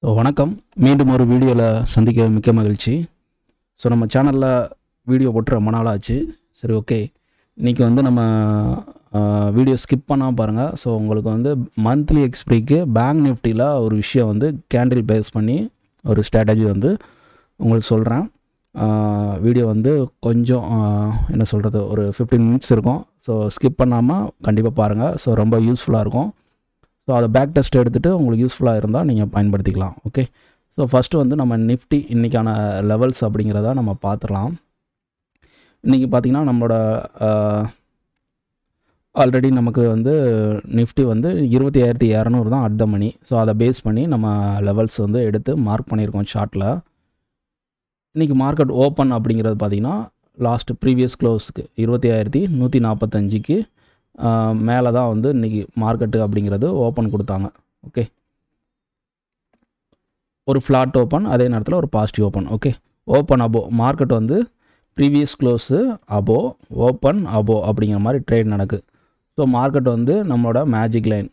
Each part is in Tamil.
வணக்கம். மீண்டும் ஒரு வீடியோவில் சந்திக்க மிக்க மகிழ்ச்சி. நம்ம சேனலில் வீடியோ போட்டு ரொம்ப நாள் ஆச்சு. சரி, ஓகே. இன்றைக்கி நம்ம வீடியோ ஸ்கிப் பண்ணாமல் பாருங்கள். உங்களுக்கு மந்த்லி எக்ஸ்பிரிக்கு பேங்க் நிஃப்டியில் ஒரு விஷயம் கேண்டில் பேஸ் பண்ணி ஒரு ஸ்ட்ராட்டஜி உங்களுக்கு சொல்கிறேன். வீடியோ கொஞ்சம் என்ன சொல்கிறது, ஒரு 15 மினிட்ஸ் இருக்கும். ஸ்கிப் பண்ணாமல் கண்டிப்பாக பாருங்கள். ரொம்ப யூஸ்ஃபுல்லாக இருக்கும். அதை பேக் டெஸ்ட் எடுத்துகிட்டு உங்களுக்கு யூஸ்ஃபுல்லாக இருந்தால் நீங்கள் பயன்படுத்திக்கலாம். ஓகே. ஃபஸ்ட்டு நம்ம நிஃப்டி இன்றைக்கான லெவல்ஸ் அப்படிங்கிறத நம்ம பார்த்துடலாம். இன்றைக்கி பார்த்திங்கன்னா நம்மளோட ஆல்ரெடி நமக்கு நிஃப்டி 25,200 தான் அட் த மணி. அதை பேஸ் பண்ணி நம்ம லெவல்ஸ் எடுத்து மார்க் பண்ணியிருக்கோம் சார்ட்டில். இன்றைக்கி மார்க்கெட் ஓப்பன் அப்படிங்கிறது பார்த்திங்கன்னா லாஸ்ட் ப்ரீவியஸ் க்ளோஸுக்கு 25,145க்கு மேலே தான் இன்றைக்கி மார்க்கெட்டு அப்படிங்கிறது ஓப்பன் கொடுத்தாங்க. ஓகே, ஒரு ஃப்ளாட் ஓப்பன், அதே நேரத்தில் ஒரு positive open. Okay, open above market previous close above, open above அப்படிங்கிற மாதிரி ட்ரேட் நடக்குது. மார்க்கெட் நம்மளோட மேஜிக் லைன்.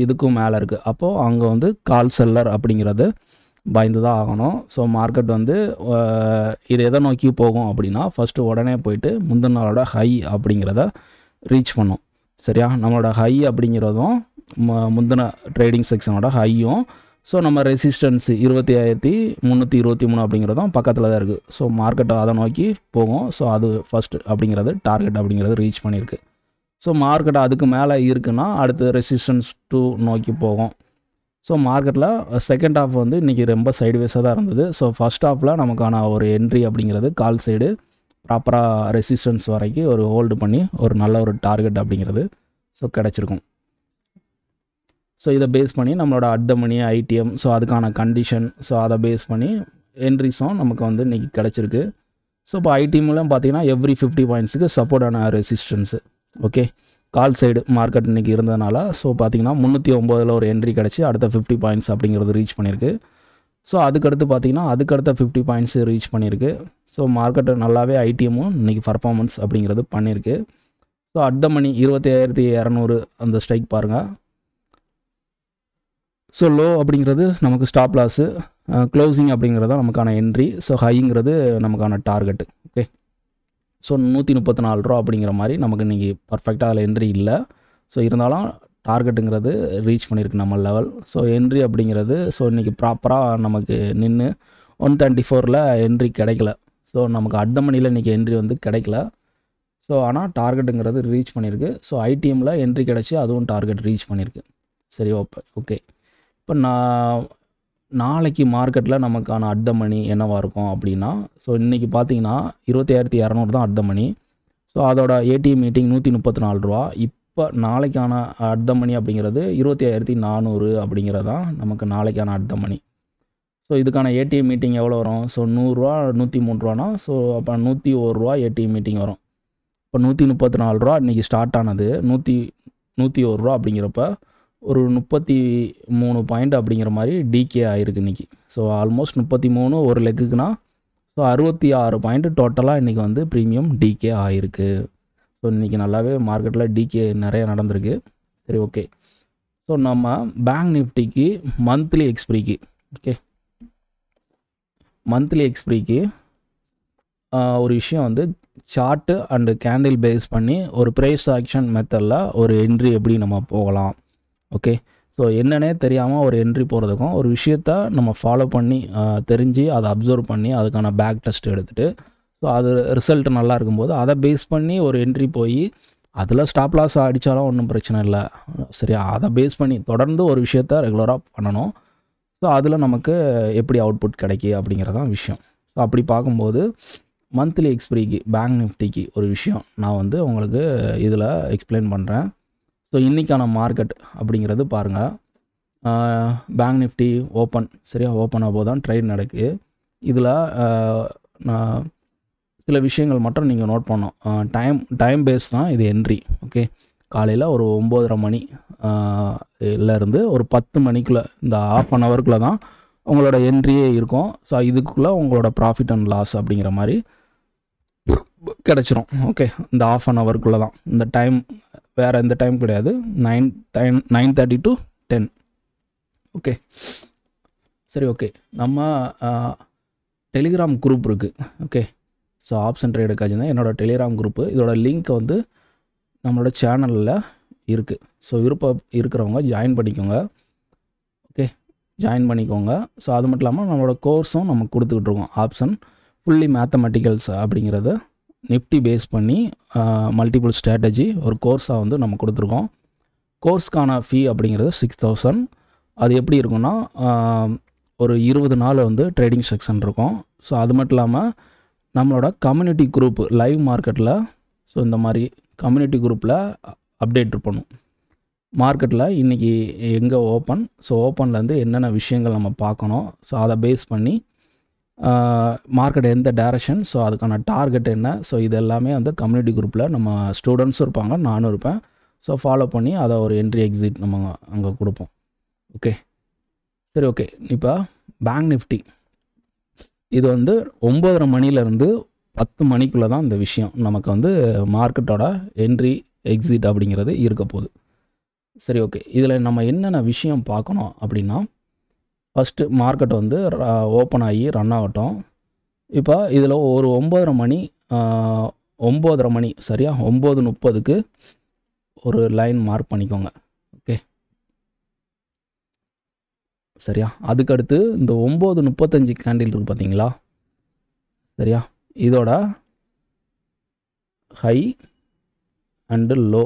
இதுக்கும் மேலே இருக்குது. அப்போது அங்கே கால் செல்லர் அப்படிங்கிறது பயந்து தான் ஆகணும். மார்க்கெட் இது எதை நோக்கி போகும் அப்படின்னா ஃபஸ்ட்டு உடனே போயிட்டு முந்தின நாளோட ஹை அப்படிங்கிறத ரீச் பண்ணும். சரியா? நம்மளோட ஹை அப்படிங்கிறதும் முந்தின ட்ரேடிங் செக்ஷனோட ஹையும் நம்ம ரெசிஸ்டன்ஸு 25,323 அப்படிங்கிறதும் பக்கத்தில் தான் இருக்குது. மார்க்கெட் அதை நோக்கி போகும். அது ஃபஸ்ட்டு அப்படிங்கிறது டார்கெட் அப்படிங்கிறது ரீச் பண்ணியிருக்கு. மார்க்கெட் அதுக்கு மேலே இருக்குன்னா அடுத்து ரெசிஸ்டன்ஸ் 2 நோக்கி போகும். மார்க்கெட்டில் செகண்ட் ஹாஃப் இன்றைக்கி ரொம்ப சைடுவேஸாக தான் இருந்தது. ஃபஸ்ட் ஹாஃபில் நமக்கான ஒரு என்ட்ரி அப்படிங்கிறது கால் சைடு ப்ராப்பராக ரெசிஸ்டன்ஸ் வரைக்கும் ஒரு ஹோல்டு பண்ணி ஒரு நல்ல ஒரு டார்கெட் அப்படிங்கிறது கிடச்சிருக்கும். இதை பேஸ் பண்ணி நம்மளோட அட் த மணி ஐடிஎம் அதுக்கான கண்டிஷன் அதை பேஸ் பண்ணி என்ட்ரிஸும் நமக்கு இன்றைக்கி கிடச்சிருக்கு. இப்போ ஐடிஎம்லாம் பார்த்திங்கன்னா எவ்ரி 50 பாயிண்ட்ஸுக்கு சப்போர்ட்டான resistance. Okay, call side market இன்றைக்கி இருந்ததுனால பார்த்திங்கன்னா 309 ஒரு என்ட்ரி கிடச்சி அடுத்த 50 பாயிண்ட்ஸ் அப்படிங்கிறது ரீச் பண்ணியிருக்கு. அதுக்கடுத்து பார்த்திங்கன்னா அதுக்கடுத்த 50 பாயிண்ட்ஸு ரீச் பண்ணியிருக்கு. மார்க்கெட்டு நல்லாவே ஐடிஎம்மும் இன்றைக்கி பர்ஃபார்மன்ஸ் அப்படிங்கிறது பண்ணியிருக்கு. அட் த மணி 25,200 அந்த ஸ்ட்ரைக் பாருங்கள். லோ அப்படிங்கிறது நமக்கு ஸ்டாப் லாஸு, க்ளோசிங் அப்படிங்கிறது தான் நமக்கான என்ட்ரி. ஹைங்கிறது நமக்கான டார்கெட்டு. ஓகே, 134 ரூபா அப்படிங்கிற மாதிரி நமக்கு இன்றைக்கி பர்ஃபெக்டாக அதில் என்ட்ரி இல்லை. இருந்தாலும் டார்கெட்டுங்கிறது ரீச் பண்ணியிருக்கு நம்ம லெவல். என்ட்ரி அப்படிங்கிறது இன்றைக்கி ப்ராப்பராக நமக்கு நின்று 134ல் என்ட்ரி கிடைக்கல. நமக்கு அட் த மணியில் இன்றைக்கி என்ட்ரி கிடைக்கல. ஆனால் டார்கெட்டுங்கிறது ரீச் பண்ணியிருக்கு. ஐடிஎம்மில் என்ட்ரி கிடச்சி அதுவும் டார்கெட் ரீச் பண்ணியிருக்கு. சரி, ஓகே. இப்போ நாளைக்கு மார்க்கெட்டில் நமக்கான அட் த மணி என்னவாக இருக்கும் அப்படின்னா இன்றைக்கி பார்த்தீங்கன்னா 25,200 தான் அட் த மணி. அதோட ஏடிஎம் மீட்டிங் 134 ரூபா. இப்போ நாளைக்கான அட் த மணி அப்படிங்கிறது 25,400 அப்படிங்கிறது தான் நமக்கு நாளைக்கான அட் த மணி. இதுக்கான ஏடிஎம் மீட்டிங் எவ்வளோ வரும்? 100 ரூபா 103 ரூபானா அப்போ 101 ரூபா ஏடிஎம் மீட்டிங் வரும். இப்போ 134 ரூபா இன்றைக்கி ஸ்டார்ட் ஆனது 101 ரூபா அப்படிங்கிறப்ப ஒரு 33 பாயிண்ட் அப்படிங்கிற மாதிரி டிகே ஆகிருக்கு இன்றைக்கி. ஆல்மோஸ்ட் 33 ஒரு லெக்குக்குனா 66 பாயிண்ட் டோட்டலாக இன்றைக்கி ப்ரீமியம் டிகே ஆகிருக்கு. இன்றைக்கி நல்லாவே மார்க்கெட்டில் டிகே நிறைய நடந்திருக்கு. சரி, ஓகே. நம்ம பேங்க் நிஃப்டிக்கு மந்த்லி எக்ஸ்பிரிக்கு, ஓகே, மந்த்லி எக்ஸ்பிரிக்கு ஒரு விஷயம் சார்ட்டு அண்டு கேண்டில் பேஸ் பண்ணி ஒரு ப்ரைஸ் ஆக்ஷன் மெத்தடில் ஒரு என்ட்ரி எப்படி நம்ம போகலாம். ஓகே, என்னன்னே தெரியாமல் ஒரு என்ட்ரி போகிறதுக்கும் ஒரு விஷயத்த நம்ம ஃபாலோ பண்ணி தெரிஞ்சு அதை அப்சர்வ் பண்ணி அதுக்கான பேக் டெஸ்ட் எடுத்துகிட்டு அது ரிசல்ட் நல்லா இருக்கும்போது அதை பேஸ் பண்ணி ஒரு என்ட்ரி போய் அதில் ஸ்டாப் லாஸ் அடித்தாலும் ஒன்றும் பிரச்சனை இல்லை. சரியா? அதை பேஸ் பண்ணி தொடர்ந்து ஒரு விஷயத்த ரெகுலராக பண்ணணும். அதில் நமக்கு எப்படி அவுட்புட் கிடைக்கி அப்படிங்கிறதான் விஷயம். அப்படி பார்க்கும்போது மந்த்லி எக்ஸ்பிரிக்கு பேங்க் நிஃப்டிக்கு ஒரு விஷயம் நான் உங்களுக்கு இதில் எக்ஸ்பிளைன் பண்ணுறேன். இன்றைக்கான மார்க்கெட் அப்படிங்கிறது பாருங்கள். பேங்க் நிஃப்டி ஓப்பன், சரியா? ஓப்பன் ஆகும்போது தான் ட்ரேட் நடக்குது. இதில் நான் சில விஷயங்கள் மட்டும் நீங்கள் நோட் பண்ணோம். டைம் பேஸ் தான் இது என்ட்ரி. ஓகே, காலையில் ஒரு 9:30 மணி இருந்து ஒரு 10 மணிக்குள்ளே இந்த ½ அன் ஹவருக்குள்ளே தான் உங்களோட என்ட்ரியே இருக்கும். இதுக்குள்ளே உங்களோட ப்ராஃபிட் அண்ட் லாஸ் அப்படிங்கிற மாதிரி கிடச்சிரும். ஓகே, இந்த ½ அன் ஹவருக்குள்ளே தான். இந்த டைம் வேறு எந்த டைம் கிடையாது. 9:30 to 10. ஓகே, சரி, ஓகே. நம்ம டெலிகிராம் குரூப் இருக்குது. ஓகே. ஸோ ஆப்ஷன் ட்ரேட் அக்காஜி தான் என்னோடய டெலிகிராம் குரூப்பு. இதோட லிங்க் வந்து நம்மளோட சேனலில் இருக்குது. ஸோ விருப்பம் இருக்கிறவங்க ஜாயின் பண்ணிக்கோங்க. ஓகே, ஜாயின் பண்ணிக்கோங்க. ஸோ அது மட்டும் இல்லாமல் நம்மளோட கோர்ஸும் நம்ம கொடுத்துக்கிட்ருக்கோம். ஆப்ஷன் ஃபுல்லி மேத்தமெட்டிக்கல்ஸ் அப்படிங்கிறத நிஃப்டி பேஸ் பண்ணி மல்டிபிள் ஸ்ட்ராட்டஜி ஒரு கோர்ஸாக வந்து நம்ம கொடுத்துருக்கோம். கோர்ஸ்க்கான ஃபீ அப்படிங்கிறது 6000. அது எப்படி இருக்குன்னா ஒரு 20 நாள் வந்து ட்ரேடிங் செக்ஷன் இருக்கும். ஸோ அது மட்டும் இல்லாமல் நம்மளோட கம்யூனிட்டி குரூப்பு லைவ் மார்க்கெட்டில், ஸோ இந்த மாதிரி கம்யூனிட்டி குரூப்பில் அப்டேட் பண்ணும். மார்க்கெட்டில் இன்றைக்கி எங்கே ஓப்பன், ஸோ ஓப்பன்லேருந்து என்னென்ன விஷயங்கள் நம்ம பார்க்கணும், ஸோ அதை பேஸ் பண்ணி மார்க்கெட் எந்த டைரக்ஷன், ஸோ அதுக்கான டார்கெட் என்ன, ஸோ இது எல்லாமே வந்து கம்யூனிட்டி குரூப்பில் நம்ம ஸ்டூடெண்ட்ஸும் இருப்பாங்க, நானும் இருப்பேன். ஸோ ஃபாலோ பண்ணி அதை ஒரு என்ட்ரி எக்ஸிட் நம்ம அங்கே கொடுப்போம். ஓகே, சரி, ஓகே. இப்போ பேங்க் நிஃப்டி இது வந்து 9:30 மணிலேருந்து 10 மணிக்குள்ளே தான் இந்த விஷயம் நமக்கு வந்து மார்க்கெட்டோட என்ட்ரி எக்ஸிட் அப்படிங்கிறது இருக்க போகுது. சரி, ஓகே. இதில் நம்ம என்னென்ன விஷயம் பார்க்கணும் அப்படின்னா, ஃபஸ்ட்டு மார்க்கெட் வந்து ஓப்பன் ஆகி ரன் ஆகட்டும். இப்போ இதில் ஒரு 9:30 மணி 9:30 மணி சரியா 9:30க்கு ஒரு லைன் மார்க் பண்ணிக்கோங்க. ஓகே, சரியா. அதுக்கடுத்து இந்த 9:35 கேண்டில் இருக்குது பார்த்தீங்களா, சரியா, இதோட ஹை அண்டு லோ.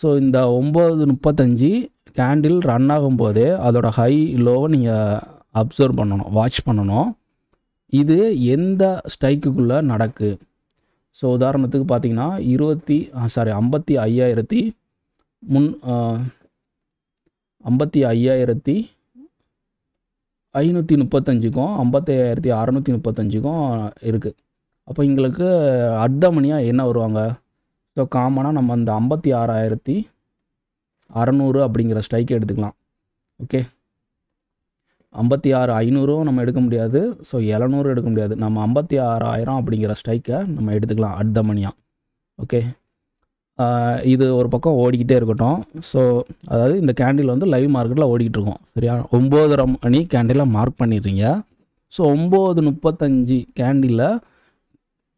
ஸோ இந்த 9:35 கேண்டில் ரன் ஆகும்போதே அதோட ஹை லோவை நீங்கள் அப்சர்வ் பண்ணணும், வாட்ச் பண்ணணும். இது எந்த ஸ்ட்ரைக்குள்ளே நடக்கு. ஸோ உதாரணத்துக்கு பார்த்தீங்கன்னா 55,535க்கும் 55,635க்கும் இருக்குது. அப்போ எங்களுக்கு அர்த்தமணியாக என்ன வருவாங்க. ஸோ காமனாக நம்ம அந்த 56,600 அப்படிங்கிற ஸ்ட்ரைக்கை எடுத்துக்கலாம். ஓகே, 56,500 நம்ம எடுக்க முடியாது, ஸோ 700 எடுக்க முடியாது. நம்ம 56,000 அப்படிங்கிற ஸ்ட்ரைக்கை நம்ம எடுத்துக்கலாம் அர்த்தமணியாக. ஓகே, இது ஒரு பக்கம் ஓடிக்கிட்டே இருக்கட்டும். ஸோ அதாவது இந்த கேண்டில் வந்து லைவ் மார்க்கெட்டில் ஓடிக்கிட்டு இருக்கோம், சரியா. 9:30 மணி கேண்டிலை மார்க் பண்ணிடுறீங்க. ஸோ 9:35 கேண்டிலில்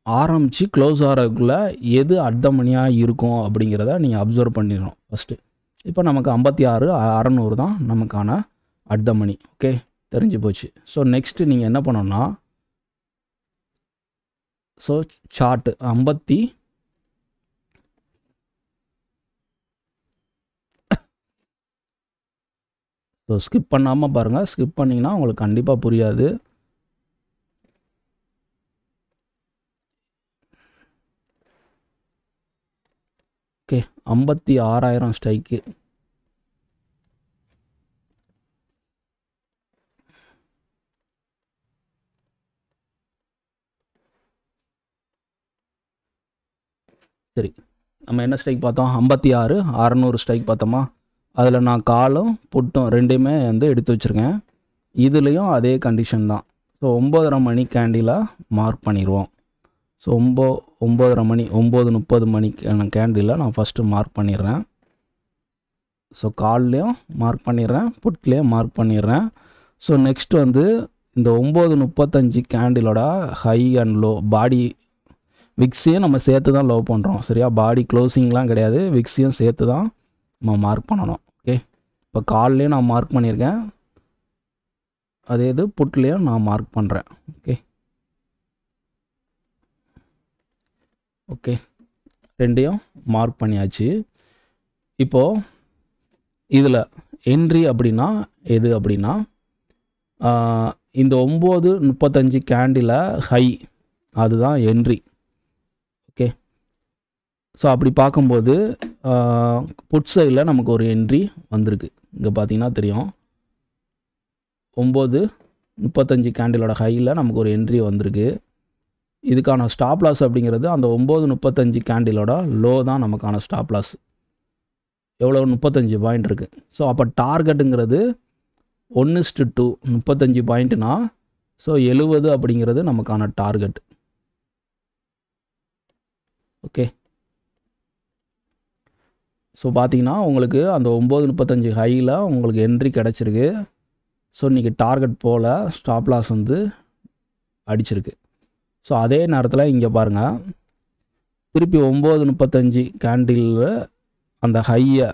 ஆரம்பித்து க்ளோஸ் ஆகிறதுக்குள்ளே எது அர்த்தமணியாக இருக்கும் அப்படிங்கிறத நீங்கள் அப்சர்வ் பண்ணிடணும் ஃபஸ்ட்டு. இப்போ நமக்கு 56,600 தான் நமக்கான அர்த்தமணி. ஓகே, தெரிஞ்சு போச்சு. ஸோ நெக்ஸ்ட்டு நீங்கள் என்ன பண்ணணும்னா, ஸோ சார்ட்டு ஸோ ஸ்கிப் பண்ணாமல் பாருங்கள். ஸ்கிப் பண்ணிங்கன்னா உங்களுக்கு கண்டிப்பாக புரியாது. Okay, 56,000 strike. சரி, நம்ம என்ன ஸ்ட்ரைக் பார்த்தோம், 56,600 ஸ்ட்ரைக் பார்த்தோமா. அதில் நான் காலும் புட்டும் ரெண்டையுமே வந்து எடுத்து வச்சுருக்கேன். இதுலேயும் அதே கண்டிஷன் தான். ஸோ 9:30 மணி கேண்டிலாக மார்க் பண்ணிடுவோம். ஸோ 9:30 மணி 9:30 மணிக்கான கேண்டிலில் நான் ஃபஸ்ட்டு மார்க் பண்ணிடுறேன். ஸோ கால்லையும் மார்க் பண்ணிடுறேன், புட்லேயும் மார்க் பண்ணிடுறேன். ஸோ நெக்ஸ்ட் வந்து இந்த 9:35 கேண்டிலோட ஹை அண்ட் லோ பாடி விக்ஸையும் நம்ம சேர்த்து தான் லோ பண்ணுறோம், சரியா. பாடி க்ளோசிங்லாம் கிடையாது, விக்ஸையும் சேர்த்து தான் நம்ம மார்க் பண்ணணும். ஓகே, இப்போ கால்லையும் நான் மார்க் பண்ணியிருக்கேன், அதே இது புட்லேயும் நான் மார்க் பண்ணுறேன். ஓகே, ஓகே, ரெண்டையும் மார்க் பண்ணியாச்சு. இப்போது இதில் என்ட்ரி அப்படின்னா எது அப்படின்னா, இந்த 9:35 கேண்டில் ஹை அதுதான் என்ட்ரி. ஓகே, ஸோ அப்படி பார்க்கும்போது புட் சைடில் நமக்கு ஒரு என்ட்ரி வந்திருக்கு. இங்கே பார்த்தீங்கன்னா தெரியும், 9:35 கேண்டிலோட ஹையில் நமக்கு ஒரு என்ட்ரி வந்திருக்கு. இதுக்கான ஸ்டாப் லாஸ் அப்படிங்கிறது அந்த 9:35 கேண்டிலோட லோ தான் நமக்கான ஸ்டாப் லாஸ். எவ்வளோ, 35 பாயிண்ட் இருக்குது. ஸோ அப்போ டார்கெட்டுங்கிறது 1:2 35 பாயிண்ட்னா, ஸோ 70 அப்படிங்கிறது நமக்கான டார்கெட். ஓகே, ஸோ பார்த்தீங்கன்னா உங்களுக்கு அந்த 9:35 ஹையில் உங்களுக்கு என்ட்ரி கிடச்சிருக்கு. ஸோ இன்றைக்கி டார்கெட் போல் ஸ்டாப் லாஸ் வந்து அடிச்சிருக்கு. ஸோ அதே நேரத்தில் இங்கே பாருங்கள், திருப்பி 9:35 கேண்டிலில் அந்த ஹையை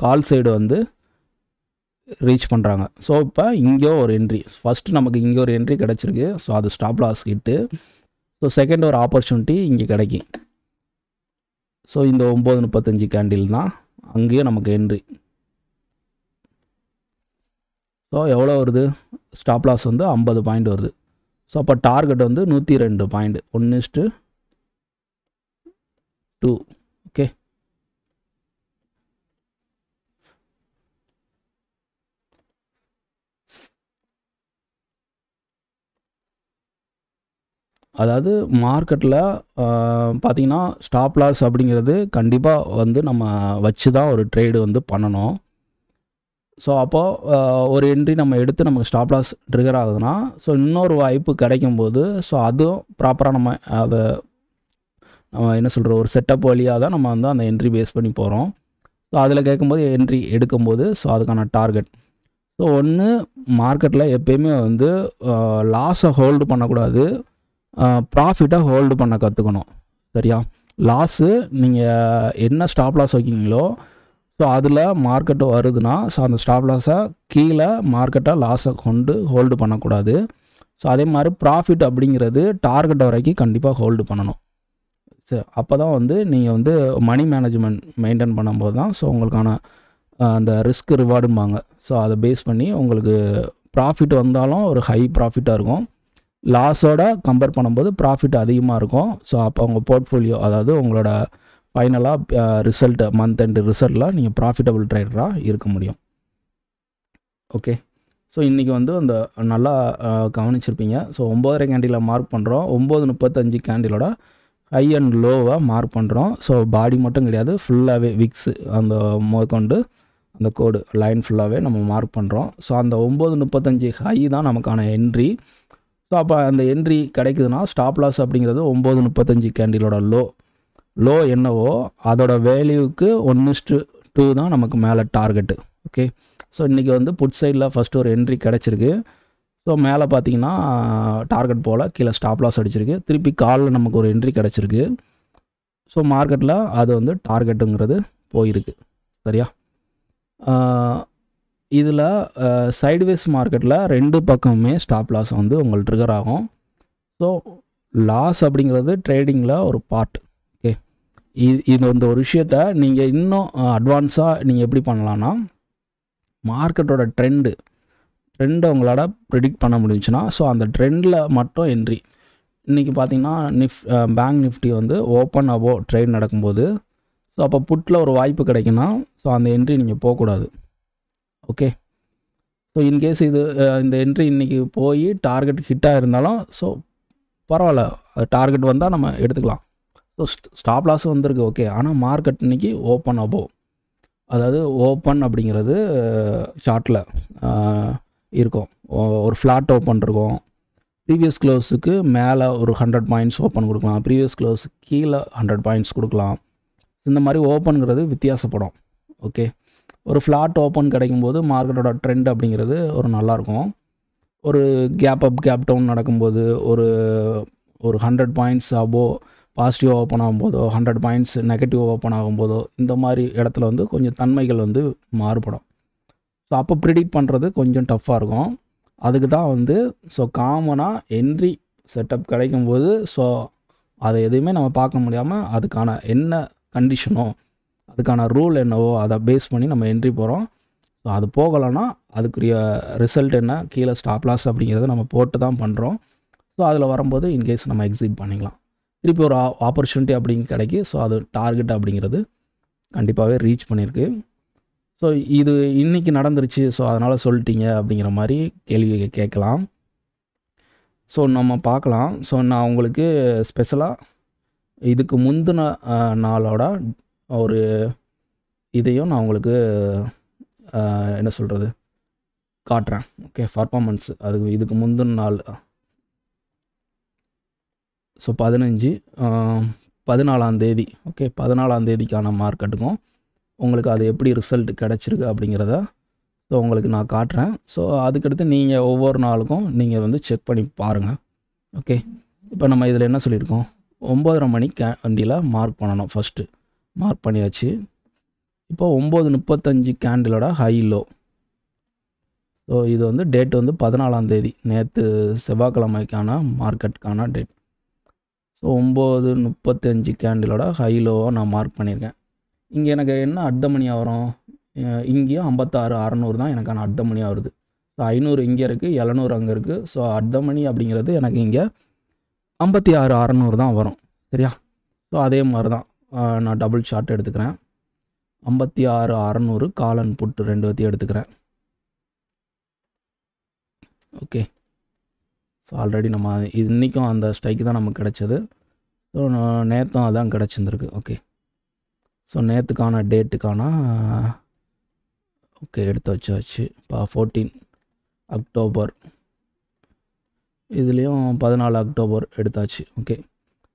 கால் சைடு வந்து ரீச் பண்ணுறாங்க. ஸோ இப்போ இங்கே ஒரு என்ட்ரி, ஃபஸ்ட்டு நமக்கு இங்கே ஒரு என்ட்ரி கிடச்சிருக்கு. ஸோ அது stop loss hit. So second ஒரு ஆப்பர்ச்சுனிட்டி இங்கே கிடைக்கும். ஸோ இந்த 9:35 கேண்டில் தான் அங்கேயே நமக்கு என்ட்ரி. ஸோ எவ்வளோ வருது, ஸ்டாப் லாஸ் வந்து 50 பாயிண்ட் வருது. ஸோ அப்போ டார்கெட் வந்து 102 பாயிண்ட், 1:2. ஓகே, அதாவது மார்க்கெட்டில் பார்த்திங்கன்னா ஸ்டாப் லாஸ் அப்படிங்கிறது கண்டிப்பாக வந்து நம்ம வச்சு தான் ஒரு ட்ரேடு வந்து பண்ணணும். ஸோ அப்போது ஒரு என்ட்ரி நம்ம எடுத்து நமக்கு ஸ்டாப் லாஸ் ட்ரிகர் ஆகுதுன்னா, ஸோ இன்னொரு வாய்ப்பு கிடைக்கும்போது ஸோ அதுவும் ப்ராப்பராக நம்ம அதை என்ன சொல்கிற ஒரு செட்டப் வழியாக தான் நம்ம வந்து அந்த என்ட்ரி பேஸ் பண்ணி போகிறோம். ஸோ அதில் கேட்கும்போது என்ட்ரி எடுக்கும்போது ஸோ அதுக்கான டார்கெட். ஸோ ஒன்று மார்க்கெட்டில் எப்போயுமே வந்து லாஸை ஹோல்டு பண்ணக்கூடாது, ப்ராஃபிட்டை ஹோல்டு பண்ண கற்றுக்கணும். சரியா? லாஸு நீங்கள் என்ன ஸ்டாப் லாஸ் வைக்கிங்களோ ஸோ அதில் மார்க்கெட்டு வருதுன்னா ஸோ அந்த ஸ்டாப் லாஸை கீழே மார்க்கெட்டை லாஸை கொண்டு ஹோல்டு பண்ணக்கூடாது. ஸோ அதே மாதிரி ப்ராஃபிட் அப்படிங்கிறது டார்கெட் வரைக்கும் கண்டிப்பாக ஹோல்டு பண்ணணும். சரி, அப்போ தான் வந்து நீங்கள் வந்து மணி மேனேஜ்மெண்ட் மெயின்டைன் பண்ணும்போது தான் ஸோ உங்களுக்கான அந்த ரிஸ்க் ரிவார்டும்பாங்க. ஸோ அதை பேஸ் பண்ணி உங்களுக்கு ப்ராஃபிட் வந்தாலும் ஒரு ஹை ப்ராஃபிட்டாக இருக்கும், லாஸோட கம்பேர் பண்ணும்போது ப்ராஃபிட் அதிகமாக இருக்கும். ஸோ அப்போ உங்கள் போர்ட்ஃபோலியோ, அதாவது உங்களோட ஃபைனலாக ரிசல்ட்டு, மந்த் எண்டு ரிசல்ட்டில் நீங்கள் ப்ராஃபிட்டபிள் ட்ரேடராக இருக்க முடியும். ஓகே, ஸோ இன்றைக்கி வந்து அந்த நல்லா கவனிச்சிருப்பீங்க. ஸோ 9:30 கேண்டிலை மார்க் பண்ணுறோம், 9:35 கேண்டிலோட ஹை அண்ட் லோவை மார்க் பண்ணுறோம். ஸோ பாடி மட்டும் கிடையாது, ஃபுல்லாகவே விக்ஸு அந்த முதற்கொண்டு அந்த கோடு லைன் ஃபுல்லாகவே நம்ம மார்க் பண்ணுறோம். ஸோ அந்த 9:35 ஹை தான் நமக்கான என்ட்ரி. ஸோ அப்போ அந்த என்ட்ரி கிடைக்குதுன்னா ஸ்டாப் லாஸ் அப்படிங்கிறது 9:35 கேண்டிலோட லோ என்னவோ அதோட வேல்யூவுக்கு 1:2 தான் நமக்கு மேலே டார்கெட்டு. ஓகே, ஸோ இன்றைக்கி வந்து புட் சைடில் ஃபஸ்ட்டு ஒரு என்ட்ரி கிடச்சிருக்கு. ஸோ மேலே பார்த்தீங்கன்னா டார்கெட் போல் கீழே ஸ்டாப் லாஸ் அடிச்சிருக்கு. திருப்பி காலில் நமக்கு ஒரு என்ட்ரி கிடச்சிருக்கு. ஸோ மார்க்கெட்டில் அது வந்து டார்கெட்டுங்கிறது போயிருக்கு. சரியா? இதில் சைட்வேஸ் மார்க்கெட்டில் ரெண்டு பக்கமுமே ஸ்டாப் லாஸ் வந்து உங்களுக்கு ட்ரிகர் ஆகும். ஸோ லாஸ் அப்படிங்கிறது ட்ரேடிங்கில் ஒரு பார்ட். ஓகே, இது இந்த ஒரு விஷயத்தை நீங்கள் இன்னும் அட்வான்ஸாக நீங்கள் எப்படி பண்ணலான்னா, மார்க்கெட்டோட ட்ரெண்டை உங்களால் ப்ரிடிக்ட் பண்ண முடிஞ்சுன்னா ஸோ அந்த ட்ரெண்டில் மட்டும் என்ட்ரி. இன்றைக்கி பார்த்தீங்கன்னா பேங்க் நிஃப்டி வந்து ஓப்பன் அபோவ் ட்ரேட் நடக்கும்போது ஸோ அப்போ புட்டில் ஒரு வாய்ப்பு கிடைக்குன்னா ஸோ அந்த என்ட்ரி நீங்கள் போகக்கூடாது. ஓகே, ஸோ இன்கேஸ் இந்த என்ட்ரி இன்றைக்கி போய் டார்கெட் ஹிட்டாக இருந்தாலும் ஸோ பரவாயில்ல, டார்கெட் வந்தால் நம்ம எடுத்துக்கலாம். ஸோ ஸ்டாப் லாஸ் வந்திருக்கு. ஓகே, ஆனால் மார்க்கெட் இன்றைக்கி ஓப்பன் அபோவ், அதாவது ஓப்பன் அப்படிங்கிறது ஷார்ட்டில் இருக்கும், ஒரு ஃப்ளாட் ஓப்பன் இருக்கும். ப்ரீவியஸ் க்ளோஸுக்கு மேலே ஒரு 100 பாயிண்ட்ஸ் ஓப்பன் கொடுக்கலாம், ப்ரீவியஸ் க்ளோஸுக்கு கீழே 100 பாயிண்ட்ஸ் கொடுக்கலாம். இந்த மாதிரி ஓப்பனுங்கிறது வித்தியாசப்படும். ஓகே, ஒரு ஃப்ளாட் ஓப்பன் கிடைக்கும்போது மார்க்கெட்டோட ட்ரெண்ட் அப்படிங்கிறது ஒரு நல்லாயிருக்கும். ஒரு கேப் அப் கேப் டவுன் நடக்கும்போது ஒரு 100 பாயிண்ட்ஸ் அபோவ் பாசிட்டிவ் ஓப்பன் ஆகும்போதோ 100 பாயிண்ட்ஸ் நெகட்டிவ் ஓப்பன் ஆகும்போதோ இந்த மாதிரி இடத்துல வந்து கொஞ்சம் தன்மைகள் வந்து மாறுபடும். ஸோ அப்போ ப்ரிடிக்ட் பண்ணுறது கொஞ்சம் டஃப்பாக இருக்கும். அதுக்கு தான் வந்து ஸோ காமனாக என்ட்ரி செட்டப் கிடைக்கும்போது ஸோ அதை எதுவுமே நம்ம பார்க்க முடியாமல் அதுக்கான என்ன கண்டிஷனோ அதுக்கான ரூல் என்னவோ அதை பேஸ் பண்ணி நம்ம என்ட்ரி போகிறோம். ஸோ அது போகலைன்னா அதுக்குரிய ரிசல்ட் என்ன, கீழே ஸ்டாப் லாஸ் அப்படிங்கிறத நம்ம போட்டு தான் பண்ணுறோம். ஸோ அதில் வரும்போது இன்கேஸ் நம்ம எக்ஸிட் பண்ணிக்கலாம். திருப்பி ஒரு ஆப்பர்ச்சுனிட்டி அப்படிங்க கிடைக்கி. ஸோ அது டார்கெட் அப்படிங்கிறது கண்டிப்பாகவே ரீச் பண்ணியிருக்கு. ஸோ இது இன்றைக்கி நடந்துருச்சு ஸோ அதனால் சொல்லிட்டீங்க அப்படிங்கிற மாதிரி கேள்வி கேட்கலாம். ஸோ நம்ம பார்க்கலாம். ஸோ நான் உங்களுக்கு ஸ்பெஷலாக இதுக்கு முந்தின நாளோட ஒரு இதையும் நான் உங்களுக்கு என்ன சொல்கிறது காட்டுறேன். ஓகே, பர்ஃபார்மன்ஸ் அதுக்கு இதுக்கு முந்தின நாள் ஸோ 14 14ஆம் தேதி. ஓகே, 14ஆம் தேதிக்கான மார்க்கெட்டுக்கும் உங்களுக்கு அது எப்படி ரிசல்ட் கிடச்சிருக்கு அப்படிங்கிறத ஸோ உங்களுக்கு நான் காட்டுறேன். ஸோ அதுக்கடுத்து நீங்கள் ஒவ்வொரு நாளுக்கும் நீங்கள் வந்து செக் பண்ணி பாருங்கள். ஓகே, இப்போ நம்ம இதில் என்ன சொல்லியிருக்கோம், 9:30 மணி கேண்டிலை மார்க் பண்ணணும். ஃபஸ்ட்டு மார்க் பண்ணியாச்சு. இப்போ 9:35 கேண்டிலோட ஹை லோ. ஸோ இது வந்து டேட் வந்து 14ஆம் தேதி, நேற்று செவ்வாய்க்கிழமைக்கான மார்க்கெட்டுக்கான டேட். ஸோ 9:35 கேண்டிலோட ஹை லோவை நான் மார்க் பண்ணியிருக்கேன். இங்கே எனக்கு என்ன அர்த்தமணியாக வரும், இங்கேயும் 56,600 தான் எனக்கான அர்த்தமணியாக வருது. ஸோ 500 இங்கே இருக்குது, 700 அங்கே இருக்குது. ஸோ அர்த்தமணி அப்படிங்கிறது எனக்கு இங்கே 56,600 தான் வரும். சரியா? ஸோ அதே மாதிரி தான் நான் டபுள் ஷார்ட் எடுத்துக்கிறேன். 56,600 கால் அண்ட் புட் 2 எடுத்துக்கிறேன். ஓகே, ஸோ ஆல்ரெடி நம்ம இன்றைக்கும் அந்த ஸ்ட்ரைக்கு தான் நமக்கு கிடச்சது. ஸோ நேற்றும் அதான் கிடச்சிருந்துருக்கு. ஓகே, ஸோ நேற்றுக்கான டேட்டுக்கான ஓகே எடுத்து வச்சாச்சு. இப்போ 14 அக்டோபர், இதுலேயும் 14 அக்டோபர் எடுத்தாச்சு. ஓகே,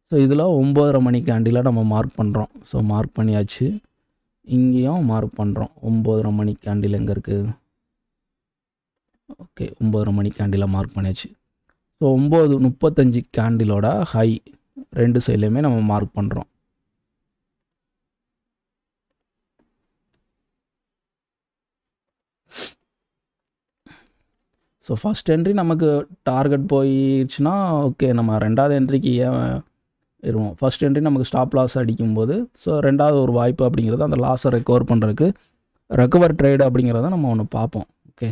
ஸோ இதில் 9:30 மணி கேண்டில் நம்ம மார்க் பண்ணுறோம். ஸோ மார்க் பண்ணியாச்சு. இங்கேயும் மார்க் பண்ணுறோம். 9:30 மணி கேண்டில் எங்கே இருக்குது? ஓகே, 9:30 மணி கேண்டிலை மார்க் பண்ணியாச்சு. ஸோ 9:35 கேண்டிலோட ஹை 2 சைட்லேயுமே நம்ம மார்க் பண்ணுறோம். ஸோ ஃபஸ்ட் என்ட்ரி நமக்கு டார்கெட் போயிடுச்சுன்னா ஓகே, நம்ம ரெண்டாவது என்ட்ரிக்கு ஏன் இருவோம். ஃபஸ்ட் என்ட்ரி நமக்கு ஸ்டாப் லாஸ் அடிக்கும்போது ஸோ ரெண்டாவது ஒரு வாய்ப்பு அப்படிங்கிறது அந்த லாஸை ரெக்கவர் பண்ணுறதுக்கு ரெக்கவர் ட்ரேடு அப்படிங்கிறத நம்ம ஒன்று பார்ப்போம். ஓகே,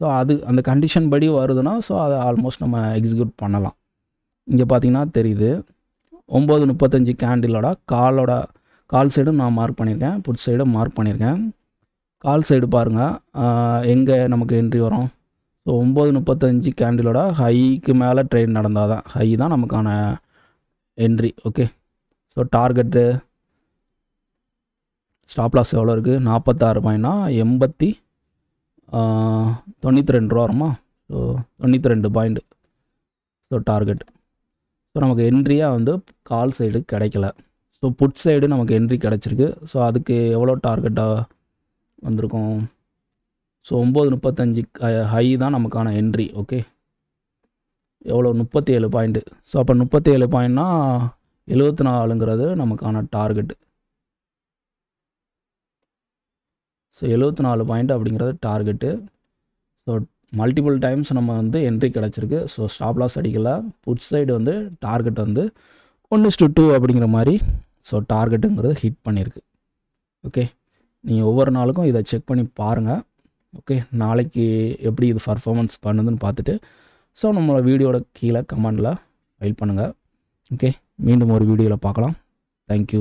ஸோ அது அந்த கண்டிஷன் படி வருதுன்னா ஸோ அதை ஆல்மோஸ்ட் நம்ம எக்ஸிக்யூட் பண்ணலாம். இங்கே பார்த்தீங்கன்னா தெரியுது 9:35 கேண்டிலோட கால் சைடும் நான் மார்க் பண்ணியிருக்கேன், புட் சைடும் மார்க் பண்ணியிருக்கேன். கால் சைடு பாருங்கள் எங்கே நமக்கு என்ட்ரி வரும். ஸோ 9:35 கேண்டிலோட ஹைக்கு மேலே ட்ரேட் நடந்தால் தான் ஹை தான் நமக்கான entry. Okay, so target stop loss எவ்வளோ இருக்குது, 46.92 ரூபா வருமா. So 92 point. So target. So நமக்கு என்ட்ரியாக வந்து கால் சைடு கிடைக்கல. ஸோ புட் சைடு நமக்கு என்ட்ரி கிடச்சிருக்கு. ஸோ அதுக்கு எவ்வளோ டார்கெட்டாக வந்திருக்கும். ஸோ 9:35 ஹை தான் நமக்கான என்ட்ரி. ஓகே, எவ்வளோ 37 பாயிண்ட்டு. ஸோ அப்போ 37 பாயிண்ட்னா 74ங்கிறது நமக்கான டார்கெட்டு. ஸோ 74 பாயிண்ட் அப்படிங்கிறது டார்கெட்டு. ஸோ மல்டிபிள் டைம்ஸ் நம்ம வந்து என்ட்ரி கிடச்சிருக்கு. ஸோ ஸ்டாப் லாஸ் அடிக்கல. புட் சைடு வந்து டார்கெட் வந்து 1:2 அப்படிங்கிற மாதிரி ஸோ டார்கெட்டுங்கிறது ஹிட் பண்ணியிருக்கு. ஓகே, நீங்கள் ஒவ்வொரு நாளுக்கும் இதை செக் பண்ணி பாருங்கள். ஓகே, நாளைக்கு எப்படி இது பர்ஃபார்மன்ஸ் பண்ணுதுன்னு பார்த்துட்டு ஸோ நம்மளோட வீடியோட கீழே கமெண்டில் ஃபைல் பண்ணுங்கள். ஓகே, மீண்டும் ஒரு வீடியோவில் பார்க்கலாம். தேங்க்யூ.